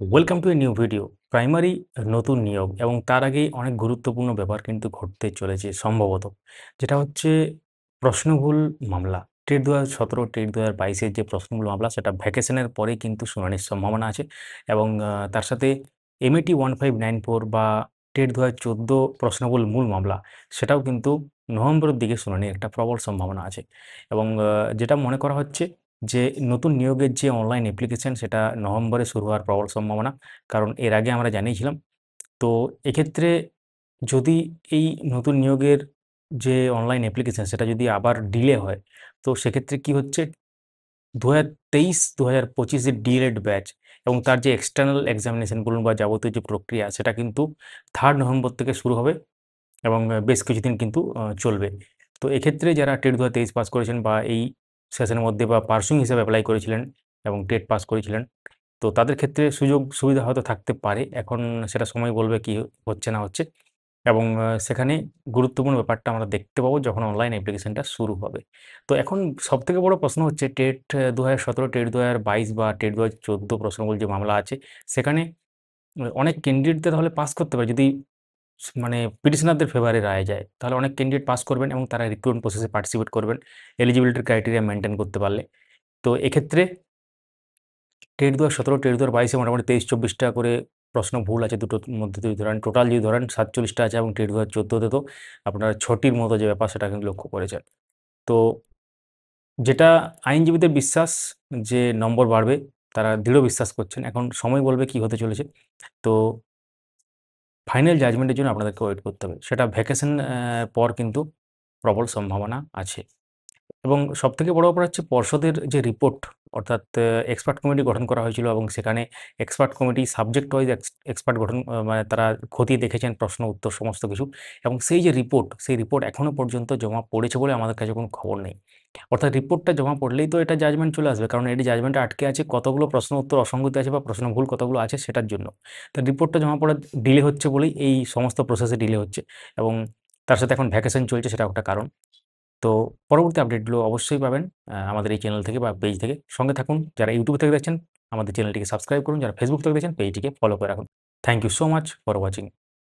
Welcome to a new video. Primary নতুন নিয়োগ এবং তার আগেই অনেক গুরুত্বপূর্ণ ব্যাপার কিন্তু ঘটতে চলেছে সম্ভবত। যেটা হচ্ছে প্রশ্নভুল মামলা। টেট ২০১৭, টেট ২০২২ এর যে প্রশ্নভুল মামলা সেটা ভ্যাকেশনের পরেই কিন্তু শুনানির সম্ভাবনা আছে এবং তার সাথে এমএটি 1594 বা টেট ২০১৪ প্রশ্নভুল মূল মামলা সেটাও কিন্তু নভেম্বরের দিকে শুনানির একটা প্রবল সম্ভাবনা আছে এবং যেটা মনে করা হচ্ছে যে নতুন নিয়োগের যে অনলাইন অ্যাপ্লিকেশন সেটা নভেম্বরে শুরু হওয়ার প্রবল সম্ভাবনা। কারণ এর আগে আমরা জানিয়েছিলাম। তো এক্ষেত্রে যদি এই নতুন নিয়োগের যে অনলাইন অ্যাপ্লিকেশন সেটা যদি আবার ডিলে হয়, তো সেক্ষেত্রে কি হচ্ছে ২০২৩-২০২৫ এর ডিএলএড ব্যাচ এবং তার যে এক্সটার্নাল এক্সামিনেশন বলুন বা যাবতীয় যে প্রক্রিয়া সেটা কিন্তু 3 নভেম্বর থেকে শুরু হবে এবং বেশ কিছুদিন কিন্তু চলবে। তো এক্ষেত্রে যারা টেট ২০২৩ পাস করেছেন বা এই সেশনের মধ্যে বা পার্সুইং হিসেবে এপ্লাই করেছিলেন এবং টেট পাস করেছিলেন, তো তাদের ক্ষেত্রে সুযোগ সুবিধা হয়তো থাকতে পারে। এখন সেটা সময় বলবে কি হচ্ছে না হচ্ছে এবং সেখানে গুরুত্বপূর্ণ ব্যাপারটা আমরা দেখতে পাবো যখন অনলাইন অ্যাপ্লিকেশনটা শুরু হবে। তো এখন সবথেকে বড় প্রশ্ন হচ্ছে টেট ২০১৭, টেট ২০২২ বা টেট ২০১৪ প্রশ্নগুলো যে মামলা আছে, সেখানে অনেক ক্যান্ডিডেটদের তাহলে পাস করতে পারে যদি মানে পিটিশনারদের ফেভারে রায় যায়। তাহলে অনেক ক্যান্ডিডেট পাস করবেন এবং তারা রিক্রুটমেন্ট প্রসেসে পার্টিসিপেট করবেন এলিজিবিলিটির ক্রাইটেরিয়া মেইনটেইন করতে পারলে। তো এক্ষেত্রে টেট ২০১৭, টেট ২০২২ এ মোটামুটি ২৩-২৪ টা করে প্রশ্ন ভুল আছে দুটোর মধ্যে যদি ধরেন, টোটাল যদি ধরেন ৪৭ টা আছে এবং টেট ২০১৪ তে তো আপনার ৬ টির মতো যে ব্যাপার সেটা কিন্তু লক্ষ্য করেছেন। তো যেটা আইনজীবীদের বিশ্বাস যে নম্বর বাড়বে, তারা দৃঢ় বিশ্বাস করছেন। এখন সময় বলবে কি হতে চলেছে। তো ফাইনাল জাজমেন্টের জন্য আপনাদেরকে ওয়েট করতে হবে। সেটা ভ্যাকেশন পর কিন্তু প্রবল সম্ভাবনা আছে। এবং সবথেকে বড় ব্যাপার হচ্ছে পর্ষদের যে রিপোর্ট অর্থাৎ এক্সপার্ট কমিটি গঠন করা হয়েছিল এবং সেখানে expert committee subject wise expert গঠন মানে তারা খতিয়ে দেখেছেন প্রশ্ন উত্তর সমস্ত কিছু এবং সেই যে রিপোর্ট, সেই রিপোর্ট এখনো পর্যন্ত জমা পড়েছে বলে আমাদের কাছে কোনো খবর নেই। অর্থাৎ রিপোর্টটা জমা পড়লেই তো এটা জাজমেন্ট চলে আসবে। কারণ এটি জাজমেন্টে আটকে আছে কতগুলো প্রশ্ন উত্তর অসঙ্গতি আছে বা প্রশ্ন ভুল কতগুলো আছে সেটার জন্য। তো রিপোর্টটা জমা পড়া ডিলে হচ্ছে বলেই এই সমস্ত প্রসেসে ডিলে হচ্ছে এবং তার সাথে এখন ভ্যাকেশন চলছে সেটাও একটা কারণ। তো পরবর্তী আপডেটগুলো অবশ্যই পাবেন আমাদের এই চ্যানেল থেকে বা পেজ থেকে। সঙ্গে থাকুন। যারা YouTube থেকে দেখছেন আমাদের চ্যানেলটিকে সাবস্ক্রাইব করুন। যারা Facebook থেকে দেখছেন পেজটিকে ফলো করে রাখুন। Thank you so much for watching.